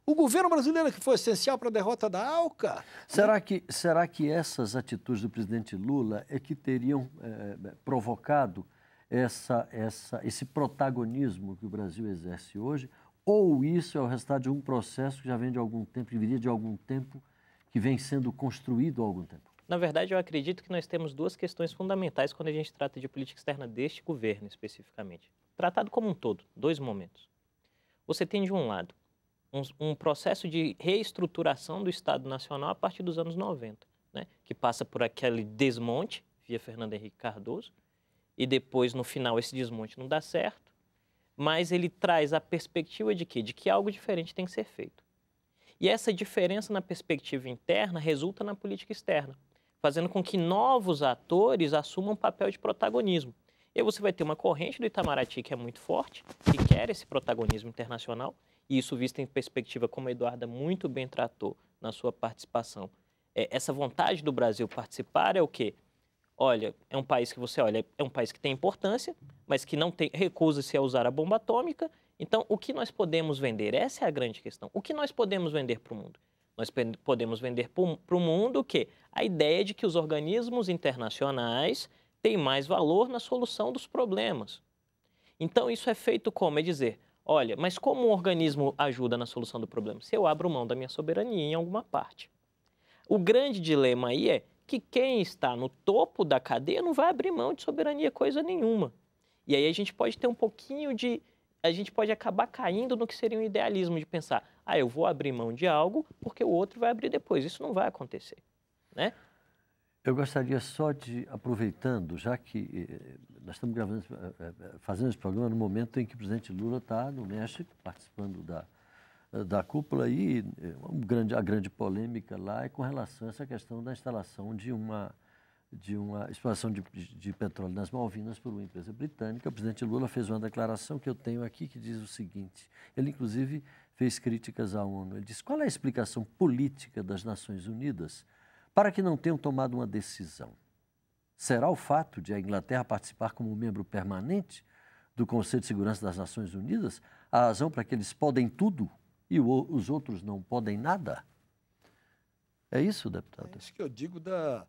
O governo brasileiro que foi essencial para a derrota da ALCA. Será que essas atitudes do presidente Lula é que teriam provocado esse protagonismo que o Brasil exerce hoje? Ou isso é o resultado de um processo que já vem de algum tempo, que viria de algum tempo, que vem sendo construído há algum tempo? Na verdade, eu acredito que nós temos duas questões fundamentais quando a gente trata de política externa deste governo, especificamente. Tratado como um todo, dois momentos. Você tem, de um lado, um processo de reestruturação do Estado Nacional a partir dos anos 90, né? Que passa por aquele desmonte, via Fernando Henrique Cardoso, e depois, no final, esse desmonte não dá certo, mas ele traz a perspectiva de quê? De que algo diferente tem que ser feito. E essa diferença na perspectiva interna resulta na política externa, fazendo com que novos atores assumam um papel de protagonismo. E aí você vai ter uma corrente do Itamaraty que é muito forte, que quer esse protagonismo internacional, e isso visto em perspectiva, como a Eduarda muito bem tratou na sua participação. Essa vontade do Brasil participar é o quê? Olha, é um país que você olha, é um país que tem importância, mas que não tem, recusa-se a usar a bomba atômica. Então, o que nós podemos vender? Essa é a grande questão. O que nós podemos vender para o mundo? Nós podemos vender para o mundo o quê? A ideia de que os organismos internacionais têm mais valor na solução dos problemas. Então, isso é feito como? É dizer, olha, mas como um organismo ajuda na solução do problema? Se eu abro mão da minha soberania em alguma parte. O grande dilema aí é que quem está no topo da cadeia não vai abrir mão de soberania coisa nenhuma. E aí a gente pode ter um pouquinho de... A gente pode acabar caindo no que seria um idealismo de pensar, eu vou abrir mão de algo porque o outro vai abrir depois. Isso não vai acontecer, né? Eu gostaria só de, aproveitando, já que nós estamos fazendo esse programa no momento em que o presidente Lula está no México, participando da cúpula, e a grande polêmica lá é com relação a essa questão da instalação de uma exploração de petróleo nas Malvinas por uma empresa britânica. O presidente Lula fez uma declaração que eu tenho aqui que diz o seguinte, ele inclusive fez críticas à ONU, ele disse, qual é a explicação política das Nações Unidas para que não tenham tomado uma decisão? Será o fato de a Inglaterra participar como membro permanente do Conselho de Segurança das Nações Unidas a razão para que eles podem tudo e os outros não podem nada? É isso, deputado? É isso que eu digo da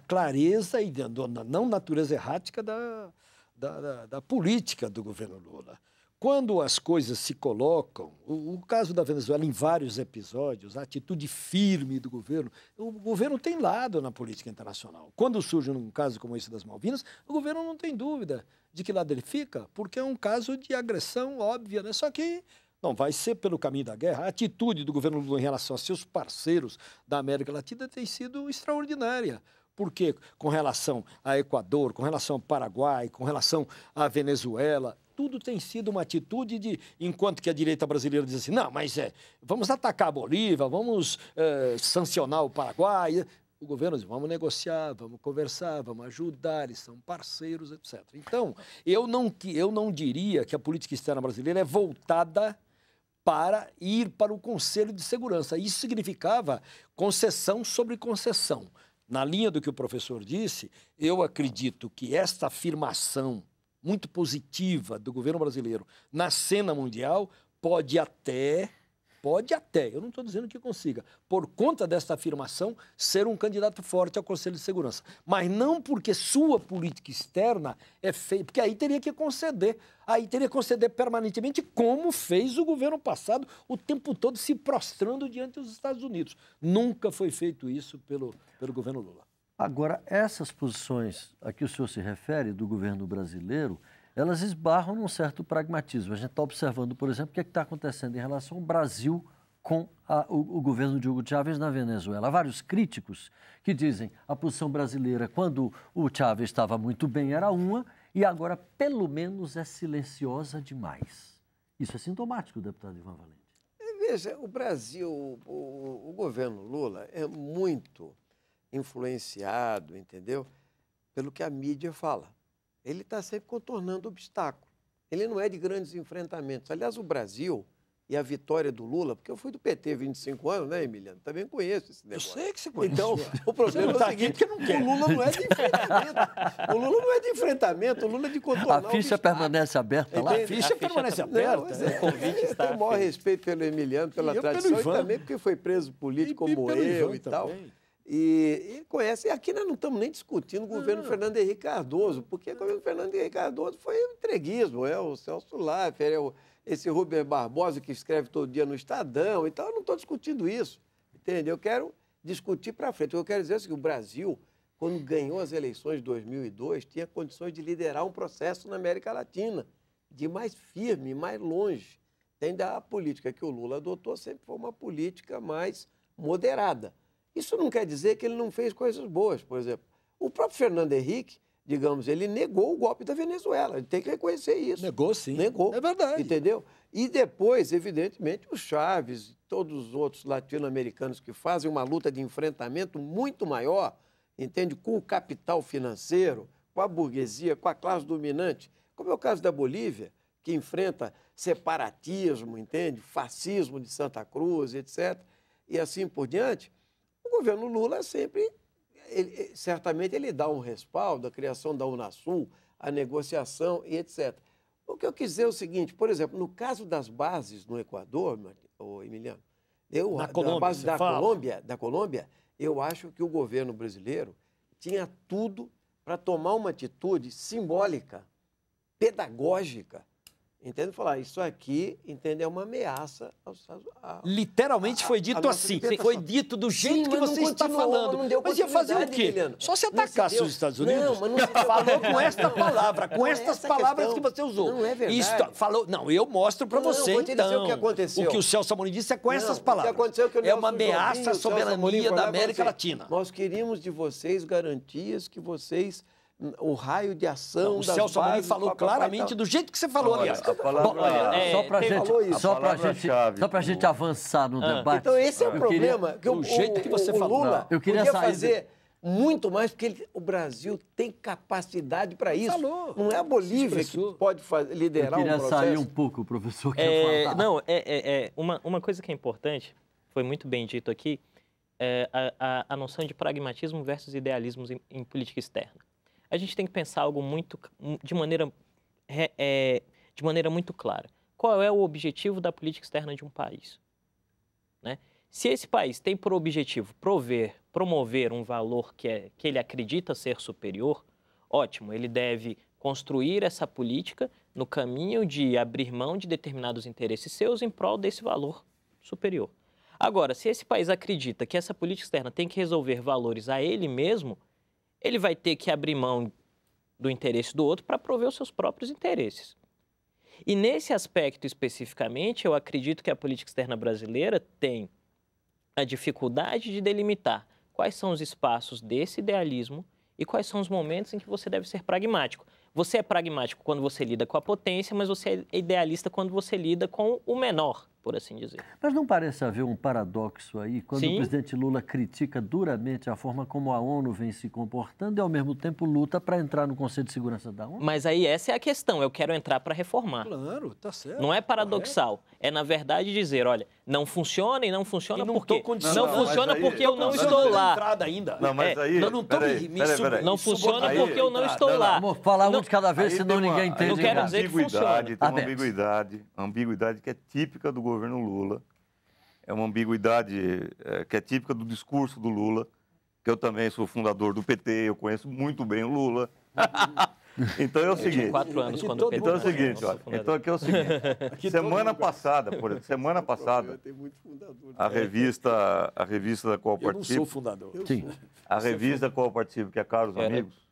clareza e da não natureza errática da política do governo Lula. Quando as coisas se colocam, o caso da Venezuela em vários episódios, a atitude firme do governo, o governo tem lado na política internacional. Quando surge um caso como esse das Malvinas, o governo não tem dúvida de que lado ele fica, porque é um caso de agressão óbvia, né? Só que não vai ser pelo caminho da guerra. A atitude do governo Lula em relação a seus parceiros da América Latina tem sido extraordinária. Porque com relação a Equador, com relação ao Paraguai, com relação à Venezuela, tudo tem sido uma atitude de, enquanto que a direita brasileira diz assim, não, mas vamos atacar a Bolívia, vamos sancionar o Paraguai. O governo diz, vamos negociar, vamos conversar, vamos ajudar, eles são parceiros, etc. Então, eu não diria que a política externa brasileira é voltada para ir para o Conselho de Segurança. Isso significava concessão sobre concessão. Na linha do que o professor disse, eu acredito que esta afirmação muito positiva do governo brasileiro na cena mundial pode até, eu não estou dizendo que consiga, por conta desta afirmação, ser um candidato forte ao Conselho de Segurança. Mas não porque sua política externa é feita, porque aí teria que conceder permanentemente, como fez o governo passado, o tempo todo se prostrando diante dos Estados Unidos. Nunca foi feito isso pelo governo Lula. Agora, essas posições a que o senhor se refere do governo brasileiro, elas esbarram num certo pragmatismo. A gente está observando, por exemplo, o que está acontecendo em relação ao Brasil com o governo de Hugo Chávez na Venezuela. Há vários críticos que dizem a posição brasileira, quando o Chávez estava muito bem, era uma, e agora, pelo menos, é silenciosa demais. Isso é sintomático, deputado Ivan Valente. Veja, o Brasil, o governo Lula é muito influenciado, entendeu? Pelo que a mídia fala. Ele está sempre contornando obstáculos. Ele não é de grandes enfrentamentos. Aliás, o Brasil e a vitória do Lula, porque eu fui do PT 25 anos, né, Emiliano? Também conheço esse negócio. Eu sei que você conhece. Então, o problema é o seguinte, o Lula não é de enfrentamento. O Lula não é de enfrentamento, o Lula é de contornar A ficha permanece aberta lá? A ficha permanece aberta. O convite está. Eu tenho o maior respeito pelo Emiliano, pela tradição, e também porque foi preso político como eu e tal. E conhece. E aqui nós não estamos nem discutindo o governo Fernando Henrique Cardoso, porque o governo Fernando Henrique Cardoso foi um entreguismo, o Celso Laffer, esse Rubem Barbosa que escreve todo dia no Estadão. Então, eu não estou discutindo isso, entende? Eu quero discutir para frente. Eu quero dizer assim, que o Brasil, quando ganhou as eleições de 2002, tinha condições de liderar um processo na América Latina, de mais firme, mais longe. Ainda a política que o Lula adotou sempre foi uma política mais moderada. Isso não quer dizer que ele não fez coisas boas, por exemplo. O próprio Fernando Henrique, digamos, ele negou o golpe da Venezuela. Ele tem que reconhecer isso. Negou, sim. Negou. É verdade. Entendeu? E depois, evidentemente, o Chaves, todos os outros latino-americanos que fazem uma luta de enfrentamento muito maior, entende? Com o capital financeiro, com a burguesia, com a classe dominante, como é o caso da Bolívia, que enfrenta separatismo, entende? Fascismo de Santa Cruz, etc. E assim por diante. O governo Lula sempre, certamente, ele dá um respaldo à criação da Unasul, à negociação e etc. O que eu quis dizer é o seguinte, por exemplo, no caso das bases no Equador, Emiliano, na base da Colômbia, eu acho que o governo brasileiro tinha tudo para tomar uma atitude simbólica, pedagógica, entende? Falar, isso aqui, entende, é uma ameaça aos Estados Unidos. Literalmente foi dito assim, foi dito do jeito que você está falando. Mas ia fazer o quê? Emiliano. Só se atacasse os Estados Unidos? Não, mas não falou com esta palavra, com estas palavras questão. que você usou. Não é verdade. Isto, falou, não, eu mostro para você, vou te dizer então. o que aconteceu. O que o Celso Amorim disse é com essas palavras. O que aconteceu é que o É uma Nelson ameaça Jobim, à o Celso Amorim soberania foi lá da e falou América assim, Latina. Nós queríamos de vocês garantias que vocês... o raio de ação o Celso Amorim falou claramente do jeito que você falou, aliás. Só para a gente avançar no debate. Então, esse é o problema. Que o jeito que você falou. Lula podia fazer muito mais, porque o Brasil tem capacidade para isso. Não é a Bolívia que pode liderar um processo. Eu queria sair um pouco, professor, quer falar. Não, uma coisa que é importante, foi muito bem dito aqui, é a noção de pragmatismo versus idealismo em política externa. A gente tem que pensar algo de maneira muito clara. Qual é o objetivo da política externa de um país? Né? Se esse país tem por objetivo promover um valor que ele acredita ser superior, ótimo, ele deve construir essa política no caminho de abrir mão de determinados interesses seus em prol desse valor superior. Agora, se esse país acredita que essa política externa tem que resolver valores a ele mesmo, ele vai ter que abrir mão do interesse do outro para prover os seus próprios interesses. E nesse aspecto especificamente, eu acredito que a política externa brasileira tem a dificuldade de delimitar quais são os espaços desse idealismo e quais são os momentos em que você deve ser pragmático. Você é pragmático quando você lida com a potência, mas você é idealista quando você lida com o menor, por assim dizer. Mas não parece haver um paradoxo aí, quando o presidente Lula critica duramente a forma como a ONU vem se comportando e, ao mesmo tempo, luta para entrar no Conselho de Segurança da ONU? Mas aí essa é a questão, eu quero entrar para reformar. Claro, tá certo. Não é paradoxal, é, na verdade, dizer, olha, não funciona e não funciona porque... Não funciona porque eu não estou lá. Não, mas aí... Não funciona porque eu não estou lá. Vamos falar um de cada vez, senão ninguém entende. Não quero dizer que funciona. Tem uma ambiguidade que é típica do governo Lula. É uma ambiguidade que é típica do discurso do Lula, que eu também sou fundador do PT, eu conheço muito bem o Lula. Então é o seguinte... Eu tinha 4 anos quando o PT... Então é o seguinte, olha. Então aqui é o seguinte. Semana passada, a revista da qual eu participo... Eu não sou fundador. A revista da qual eu participo, que é Caros Amigos,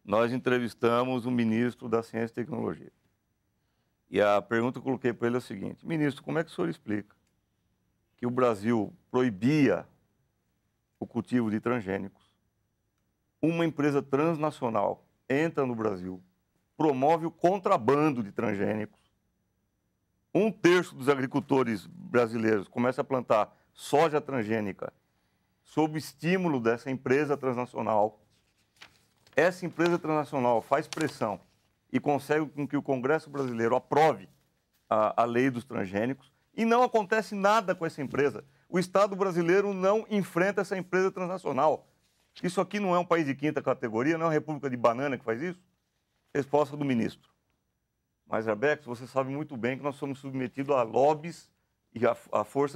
nós entrevistamos o ministro da Ciência e Tecnologia. E a pergunta que eu coloquei para ele é o seguinte: ministro, como é que o senhor explica que o Brasil proibia o cultivo de transgênicos? Uma empresa transnacional entra no Brasil, promove o contrabando de transgênicos. 1/3 dos agricultores brasileiros começa a plantar soja transgênica sob estímulo dessa empresa transnacional. Essa empresa transnacional faz pressão e consegue com que o Congresso brasileiro aprove a lei dos transgênicos, E não acontece nada com essa empresa. O Estado brasileiro não enfrenta essa empresa transnacional. Isso aqui não é um país de quinta categoria, não é uma república de banana que faz isso? Resposta do ministro. Mas, Arbex, você sabe muito bem que nós somos submetidos a lobbies e a forças